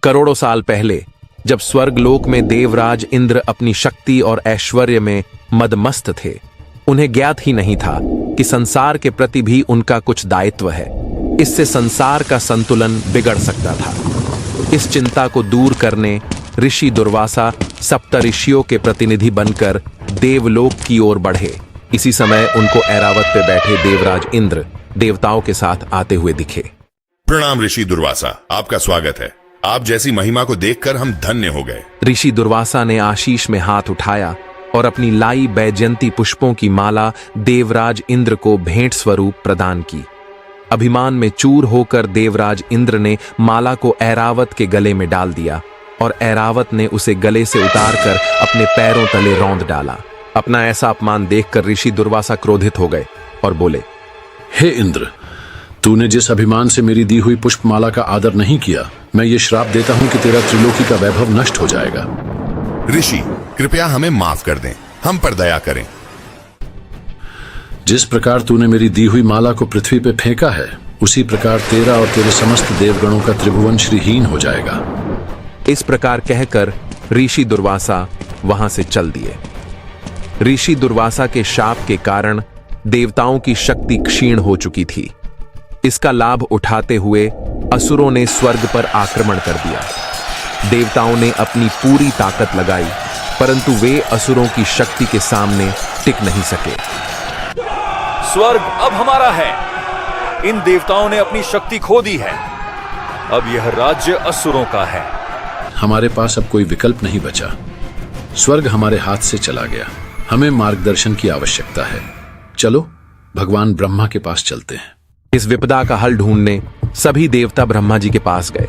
करोड़ों साल पहले जब स्वर्गलोक में देवराज इंद्र अपनी शक्ति और ऐश्वर्य में मदमस्त थे, उन्हें ज्ञात ही नहीं था कि संसार के प्रति भी उनका कुछ दायित्व है। इससे संसार का संतुलन बिगड़ सकता था। इस चिंता को दूर करने ऋषि दुर्वासा सप्तऋषियों के प्रतिनिधि बनकर देवलोक की ओर बढ़े। इसी समय उनको ऐरावत पे बैठे देवराज इंद्र देवताओं के साथ आते हुए दिखे। प्रणाम ऋषि दुर्वासा, आपका स्वागत है। आप जैसी महिमा को देखकर हम धन्य हो गए। ऋषि दुर्वासा ने आशीष में हाथ उठाया और अपनी लाई बैजयंती पुष्पों की माला देवराज इंद्र को भेंट स्वरूप प्रदान की। अभिमान में चूर होकर देवराज इंद्र ने माला को ऐरावत के गले में डाल दिया और ऐरावत ने उसे गले से उतारकर अपने पैरों तले रौंद डाला। अपना ऐसा अपमान देखकर ऋषि दुर्वासा क्रोधित हो गए और बोले, हे इंद्र, तूने जिस अभिमान से मेरी दी हुई पुष्पमाला का आदर नहीं किया, मैं ये श्राप देता हूं कि तेरा त्रिलोकी का वैभव नष्ट हो जाएगा। ऋषि, कृपया हमें माफ कर दें, हम पर दया करें। जिस प्रकार तूने मेरी दी हुई माला को पृथ्वी पे फेंका है, उसी प्रकार तेरा और तेरे समस्त देवगणों का त्रिभुवन श्रीहीन हो जाएगा। इस प्रकार कहकर ऋषि दुर्वासा वहां से चल दिए। ऋषि दुर्वासा के शाप के कारण देवताओं की शक्ति क्षीण हो चुकी थी। इसका लाभ उठाते हुए असुरों ने स्वर्ग पर आक्रमण कर दिया। देवताओं ने अपनी पूरी ताकत लगाई, परंतु वे असुरों की शक्ति के सामने टिक नहीं सके। स्वर्ग अब हमारा है। इन देवताओं ने अपनी शक्ति खो दी है। अब यह राज्य असुरों का है। हमारे पास अब कोई विकल्प नहीं बचा। स्वर्ग हमारे हाथ से चला गया। हमें मार्गदर्शन की आवश्यकता है। चलो भगवान ब्रह्मा के पास चलते हैं। इस विपदा का हल ढूंढने सभी देवता ब्रह्मा जी के पास गए।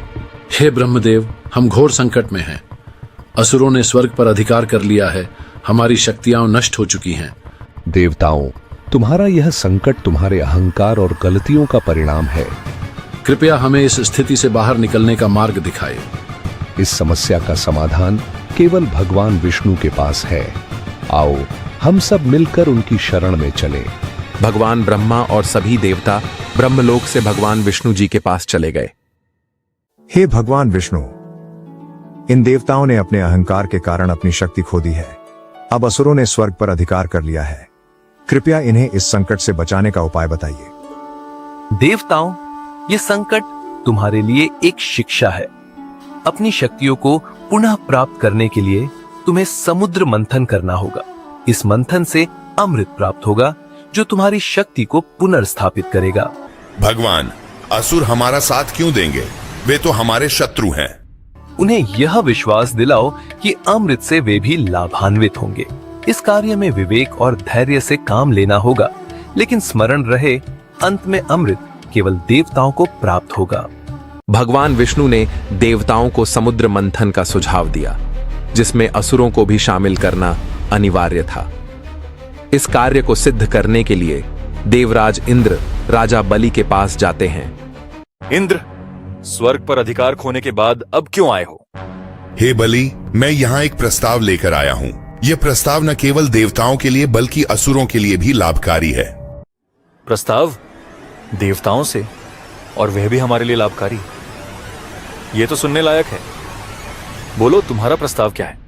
हे ब्रह्मदेव, हम घोर संकट में हैं। असुरों ने स्वर्ग पर अधिकार कर लिया है। हमारी शक्तियां नष्ट हो चुकी हैं। देवताओं, तुम्हारा यह संकट तुम्हारे अहंकार और गलतियों का परिणाम है। कृपया हमें इस स्थिति से बाहर निकलने का मार्ग दिखाएं। इस समस्या का समाधान केवल भगवान विष्णु के पास है। आओ हम सब मिलकर उनकी शरण में चलें। भगवान ब्रह्मा और सभी देवता ब्रह्मलोक से भगवान विष्णु जी के पास चले गए। हे भगवान विष्णु, इन देवताओं ने अपने अहंकार के कारण अपनी शक्ति खो दी है। अब असुरों ने स्वर्ग पर अधिकार कर लिया है। कृपया इन्हें इस संकट से बचाने का उपाय बताइए। देवताओं, ये संकट तुम्हारे लिए एक शिक्षा है। अपनी शक्तियों को पुनः प्राप्त करने के लिए तुम्हें समुद्र मंथन करना होगा। इस मंथन से अमृत प्राप्त होगा जो तुम्हारी शक्ति को पुनर्स्थापित करेगा। भगवान, असुर हमारा साथ क्यों देंगे? वे तो हमारे शत्रु हैं। उन्हें यह विश्वास दिलाओ कि अमृत से वे भी लाभान्वित होंगे। इस कार्य में विवेक और धैर्य से काम लेना होगा, लेकिन स्मरण रहे, अंत में अमृत केवल देवताओं को प्राप्त होगा। भगवान विष्णु ने देवताओं को समुद्र मंथन का सुझाव दिया, जिसमें असुरों को भी शामिल करना अनिवार्य था। इस कार्य को सिद्ध करने के लिए देवराज इंद्र राजा बलि के पास जाते हैं। इंद्र, स्वर्ग पर अधिकार खोने के बाद अब क्यों आए हो? हे बलि, मैं यहाँ एक प्रस्ताव लेकर आया हूँ। यह प्रस्ताव न केवल देवताओं के लिए बल्कि असुरों के लिए भी लाभकारी है। प्रस्ताव देवताओं से, और वह भी हमारे लिए लाभकारी? यह तो सुनने लायक है। बोलो, तुम्हारा प्रस्ताव क्या है?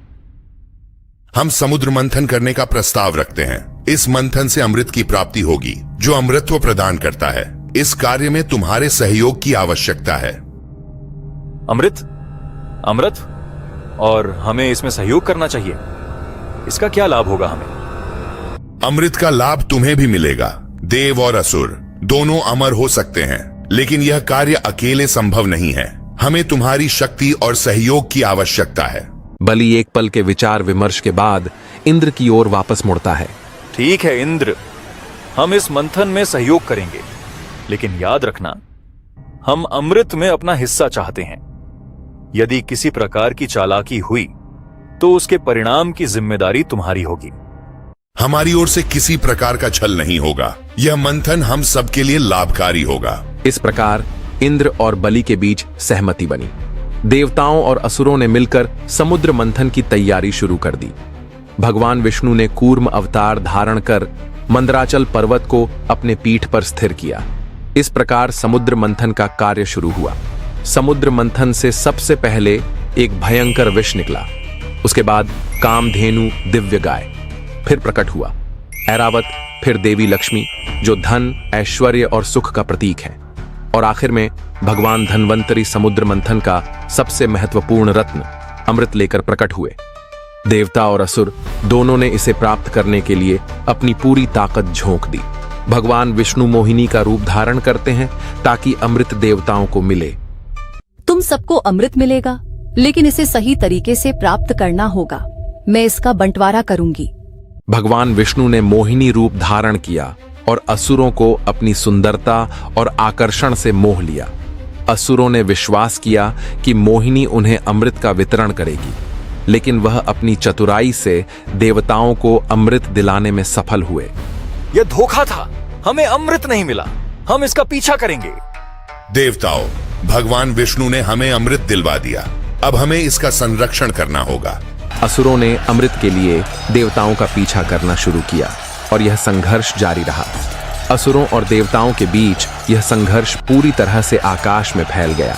हम समुद्र मंथन करने का प्रस्ताव रखते हैं। इस मंथन से अमृत की प्राप्ति होगी, जो अमृतत्व प्रदान करता है। इस कार्य में तुम्हारे सहयोग की आवश्यकता है। अमृत? अमृत? और हमें इसमें सहयोग करना चाहिए। इसका क्या लाभ होगा हमें? अमृत का लाभ तुम्हें भी मिलेगा। देव और असुर दोनों अमर हो सकते हैं, लेकिन यह कार्य अकेले संभव नहीं है। हमें तुम्हारी शक्ति और सहयोग की आवश्यकता है। बलि एक पल के विचार विमर्श के बाद इंद्र की ओर वापस मुड़ता है। ठीक है इंद्र, हम इस मंथन में सहयोग करेंगे, लेकिन याद रखना, हम अमृत में अपना हिस्सा चाहते हैं। यदि किसी प्रकार की चालाकी हुई तो उसके परिणाम की जिम्मेदारी तुम्हारी होगी। हमारी ओर से किसी प्रकार का छल नहीं होगा। यह मंथन हम सबके लिए लाभकारी होगा। इस प्रकार इंद्र और बलि के बीच सहमति बनी। देवताओं और असुरों ने मिलकर समुद्र मंथन की तैयारी शुरू कर दी। भगवान विष्णु ने कूर्म अवतार धारण कर मंदराचल पर्वत को अपने पीठ पर स्थिर किया। इस प्रकार समुद्र मंथन का कार्य शुरू हुआ। समुद्र मंथन से सबसे पहले एक भयंकर विष निकला। उसके बाद कामधेनु दिव्य गाय फिर प्रकट हुआ। ऐरावत, फिर देवी लक्ष्मी जो धन, ऐश्वर्य और सुख का प्रतीक है, और आखिर में भगवान धन्वंतरी समुद्र मंथन का सबसे महत्वपूर्ण रत्न अमृत लेकर प्रकट हुए। देवता और असुर दोनों ने इसे प्राप्त करने के लिए अपनी पूरी ताकत झोंक दी। भगवान विष्णु मोहिनी का रूप धारण करते हैं ताकि अमृत देवताओं को मिले। तुम सबको अमृत मिलेगा, लेकिन इसे सही तरीके से प्राप्त करना होगा। मैं इसका बंटवारा करूंगी। भगवान विष्णु ने मोहिनी रूप धारण किया और असुरों को अपनी सुंदरता और आकर्षण से मोह लिया। असुरों ने विश्वास किया कि मोहिनी उन्हें अमृत का वितरण करेगी, लेकिन वह अपनी चतुराई से देवताओं को अमृत दिलाने में सफल हुए। यह धोखा था, हमें अमृत नहीं मिला, हम इसका पीछा करेंगे। देवताओं, भगवान विष्णु ने हमें अमृत दिलवा दिया, अब हमें इसका संरक्षण करना होगा। असुरों ने अमृत के लिए देवताओं का पीछा करना शुरू किया और यह संघर्ष जारी रहा। असुरों और देवताओं के बीच यह संघर्ष पूरी तरह से आकाश में फैल गया।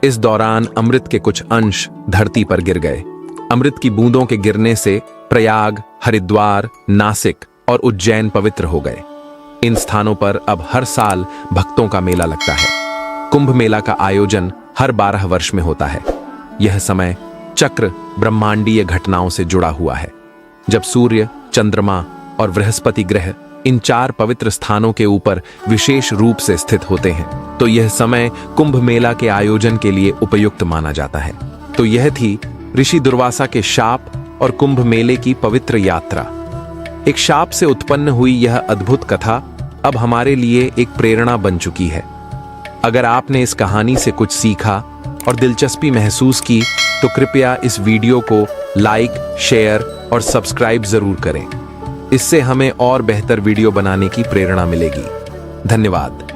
इस दौरान अमृत के कुछ अंश धरती पर गिर गए। अमृत की बूंदों के गिरने से प्रयाग, हरिद्वार, नासिक और उज्जैन पवित्र हो गए। इन स्थानों पर अब हर साल भक्तों का मेला लगता है। कुंभ मेला का आयोजन हर 12 वर्ष में होता है। यह समय चक्र ब्रह्मांडीय घटनाओं से जुड़ा हुआ है। जब सूर्य, चंद्रमा और बृहस्पति ग्रह इन 4 पवित्र स्थानों के ऊपर विशेष रूप से स्थित होते हैं, तो यह समय कुंभ मेला के आयोजन के लिए उपयुक्त माना जाता है। तो यह थी ऋषि दुर्वासा के शाप और कुंभ मेले की पवित्र यात्रा। एक शाप से उत्पन्न हुई यह अद्भुत कथा अब हमारे लिए एक प्रेरणा बन चुकी है। अगर आपने इस कहानी से कुछ सीखा और दिलचस्पी महसूस की, तो कृपया इस वीडियो को लाइक, शेयर और सब्सक्राइब जरूर करें। इससे हमें और बेहतर वीडियो बनाने की प्रेरणा मिलेगी। धन्यवाद।